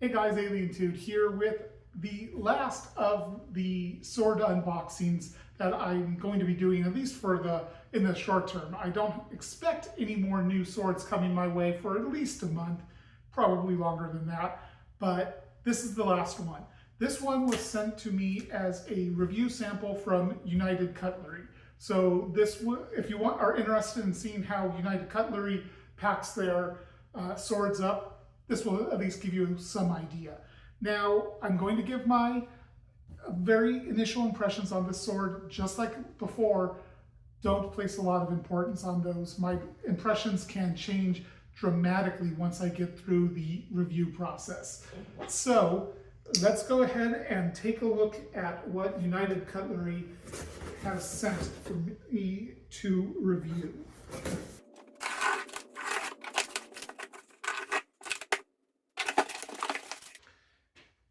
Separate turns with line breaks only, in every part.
Hey guys, AlienTude here with the last of the sword unboxings that I'm going to be doing, at least in the short term. I don't expect any more new swords coming my way for at least a month, probably longer than that, but this is the last one. This one was sent to me as a review sample from United Cutlery. So if you are interested in seeing how United Cutlery packs their swords up, this will at least give you some idea. Now, I'm going to give my very initial impressions on this sword, just like before. Don't place a lot of importance on those. My impressions can change dramatically once I get through the review process. So let's go ahead and take a look at what United Cutlery has sent for me to review.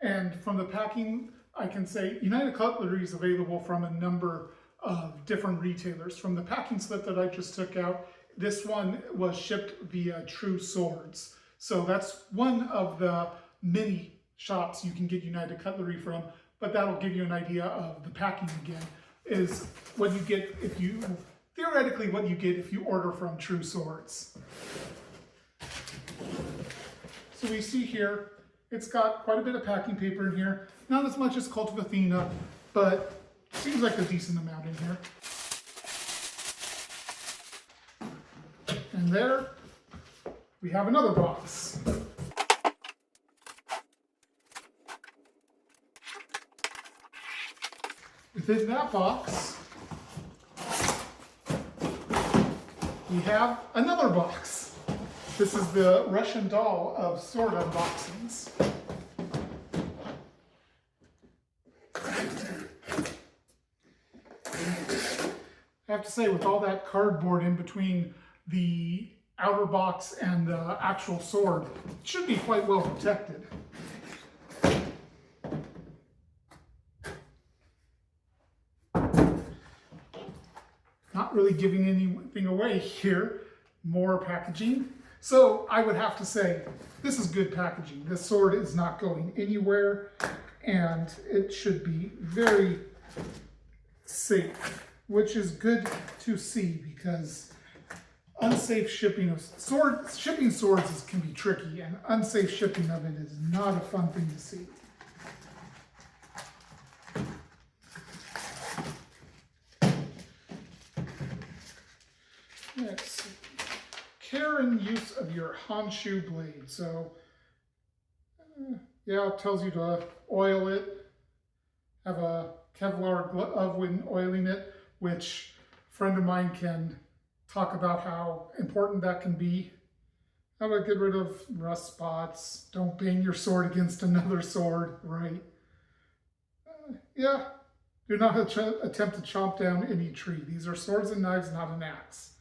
And from the packing, I can say United Cutlery is available from a number of different retailers. From the packing slip that I just took out, this one was shipped via True Swords. So that's one of the many shops you can get United Cutlery from, but that'll give you an idea of the packing again, is what you get theoretically what you get if you order from True Swords. So we see here, it's got quite a bit of packing paper in here. Not as much as Kult of Athena, but seems like a decent amount in here. And there we have another box. Within that box, we have another box. This is the Russian doll of sword unboxings. I have to say, with all that cardboard in between the outer box and the actual sword, it should be quite well protected. Not really giving anything away here. More packaging. So I would have to say, this is good packaging. This sword is not going anywhere, and it should be very safe, which is good to see, because unsafe shipping of swords can be tricky, and unsafe shipping of it is not a fun thing to see. Next, care and use of your Honshu blade. So, yeah, it tells you to oil it, have a Kevlar glove when oiling it, which a friend of mine can talk about how important that can be. How to get rid of rust spots. Don't bang your sword against another sword, right? Yeah, do not attempt to chomp down any tree. These are swords and knives, not an axe.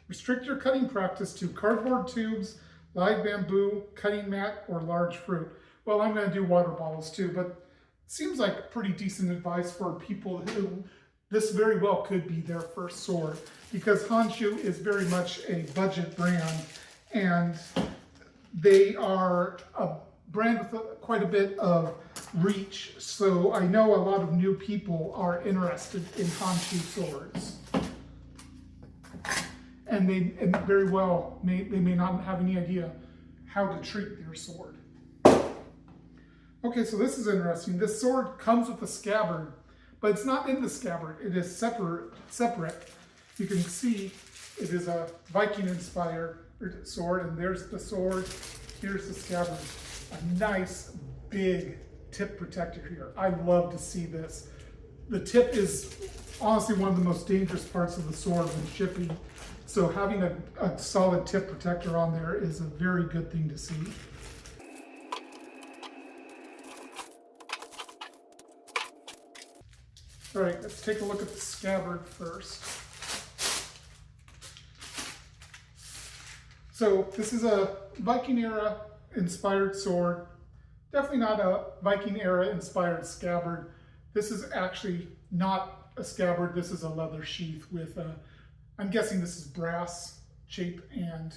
Restrict your cutting practice to cardboard tubes, live bamboo, cutting mat, or large fruit. Well, I'm going to do water bottles too, but it seems like pretty decent advice for people who this very well could be their first sword, because Honshu is very much a budget brand, and they are a brand with quite a bit of reach. So I know a lot of new people are interested in Honshu swords. And they very well may not have any idea how to treat their sword. Okay, so this is interesting. This sword comes with a scabbard, but it's not in the scabbard. It is separate. You can see it is a Viking-inspired sword, and there's the sword. Here's the scabbard. A nice big tip protector here. I love to see this. The tip is honestly one of the most dangerous parts of the sword when shipping. So having a solid tip protector on there is a very good thing to see. All right, let's take a look at the scabbard first. So this is a Viking era inspired sword. Definitely not a Viking era inspired scabbard. This is actually not a scabbard. This is a leather sheath with I'm guessing this is brass chape and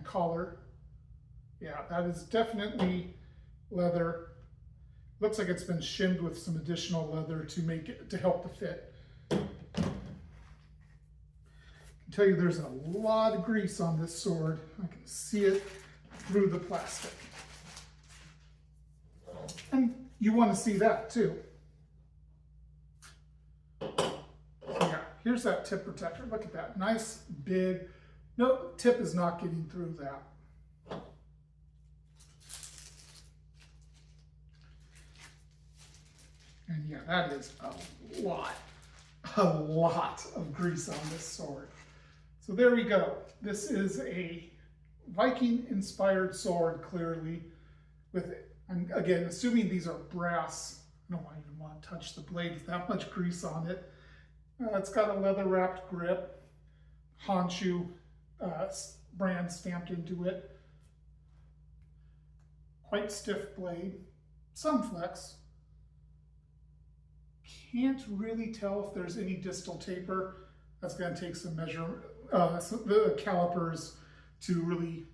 collar. Yeah, that is definitely leather. Looks like it's been shimmed with some additional leather to make it, to help the fit. I can tell you there's a lot of grease on this sword. I can see it through the plastic. And you want to see that too. Yeah, here's that tip protector. Look at that, nice, big. No, tip is not getting through that. And yeah, that is a lot of grease on this sword. So there we go. This is a Viking-inspired sword, clearly, with, I'm again assuming these are brass. I don't even want to touch the blade with that much grease on it. It's got a leather-wrapped grip, Honshu brand stamped into it. Quite stiff blade, some flex. Can't really tell if there's any distal taper. That's going to take some the calipers to really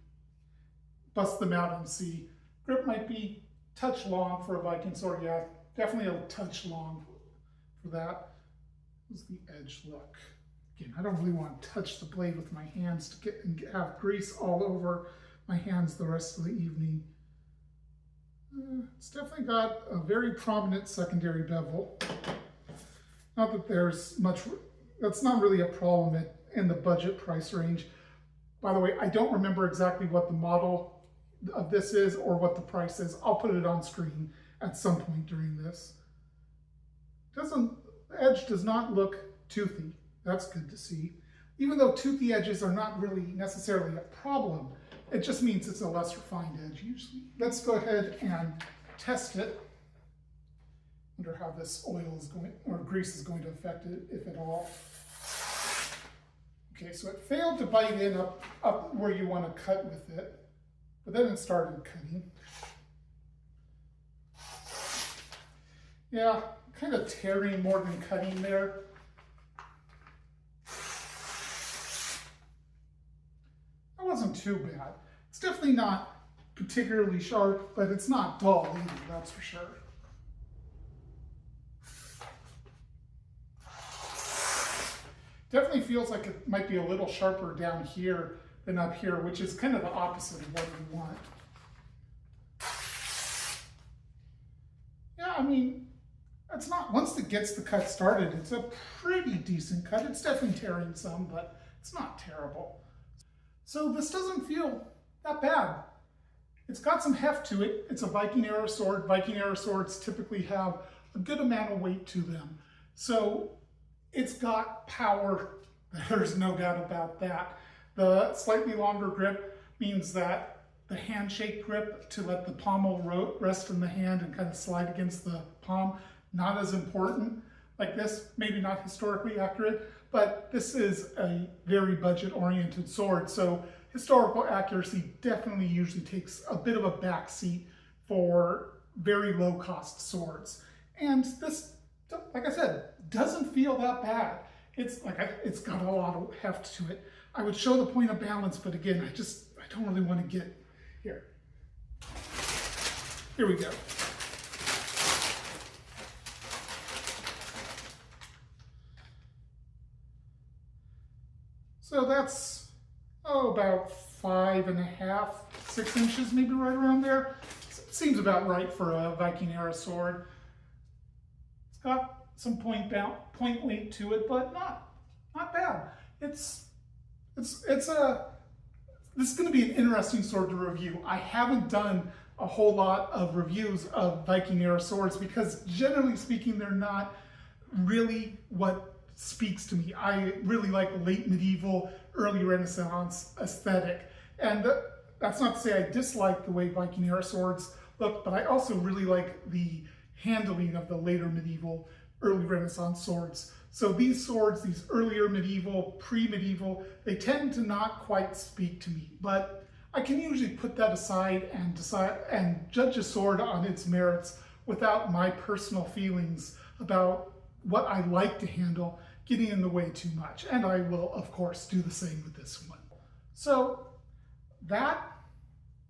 bust them out and see. Grip might be a touch long for a Viking sword. Yeah, definitely a touch long for that. How's the edge look? Again, I don't really want to touch the blade with my hands to get and have grease all over my hands the rest of the evening. It's definitely got a very prominent secondary bevel. Not that there's much, that's not really a problem in the budget price range. By the way, I don't remember exactly what the model of this is or what the price is. I'll put it on screen at some point during this. The edge does not look toothy. That's good to see. Even though toothy edges are not really necessarily a problem, it just means it's a less refined edge usually. Let's go ahead and test it. Wonder how this oil is going, or grease is going to affect it, if at all. Okay, so it failed to bite in up where you want to cut with it, but then it started cutting. Yeah, kind of tearing more than cutting there. That wasn't too bad. It's definitely not particularly sharp, but it's not dull either, that's for sure. Definitely feels like it might be a little sharper down here than up here, which is kind of the opposite of what we want. Yeah, I mean, it's not, once it gets the cut started, it's a pretty decent cut. It's definitely tearing some, but it's not terrible. So this doesn't feel that bad. It's got some heft to it. It's a Viking era sword. Viking era swords typically have a good amount of weight to them. So it's got power, there's no doubt about that. The slightly longer grip means that the handshake grip to let the pommel rest in the hand and kind of slide against the palm, not as important. Like this, maybe not historically accurate, but this is a very budget-oriented sword, so historical accuracy definitely usually takes a bit of a backseat for very low-cost swords. And this, like I said, doesn't feel that bad. It's got a lot of heft to it. I would show the point of balance, but again, I don't really want to get here. Here we go. So that's, about 5.5, 6 inches, maybe right around there. Seems about right for a Viking era sword. It's got some point weight to it, but not bad. This is going to be an interesting sword to review. I haven't done a whole lot of reviews of Viking era swords because generally speaking, they're not really what speaks to me. I really like late medieval, early Renaissance aesthetic. And that's not to say I dislike the way Viking era swords look, but I also really like the handling of the later medieval, early Renaissance swords. So these swords, these earlier medieval, pre-medieval, they tend to not quite speak to me, but I can usually put that aside and decide and judge a sword on its merits without my personal feelings about what I like to handle getting in the way too much. And I will, of course, do the same with this one. So that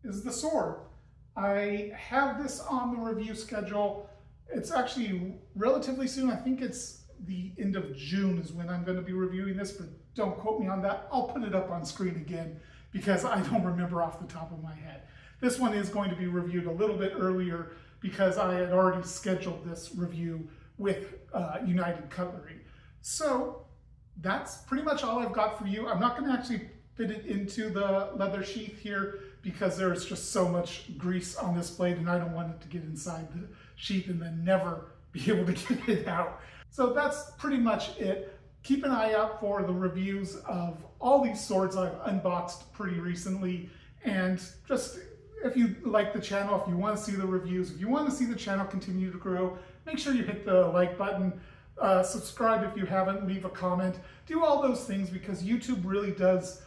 is the sword. I have this on the review schedule. It's actually relatively soon. I think it's the end of June is when I'm going to be reviewing this, but don't quote me on that. I'll put it up on screen again because I don't remember off the top of my head. This one is going to be reviewed a little bit earlier because I had already scheduled this review with United Cutlery. So that's pretty much all I've got for you. I'm not going to actually fit it into the leather sheath here because there's just so much grease on this blade and I don't want it to get inside the sheath and then never be able to get it out. So that's pretty much it. Keep an eye out for the reviews of all these swords I've unboxed pretty recently, and just if you like the channel, if you want to see the reviews, if you want to see the channel continue to grow, make sure you hit the like button, subscribe if you haven't, leave a comment, do all those things because YouTube really does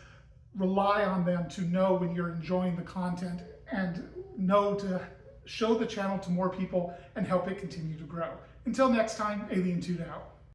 rely on them to know when you're enjoying the content and know to show the channel to more people and help it continue to grow. Until next time, Alien Toot out.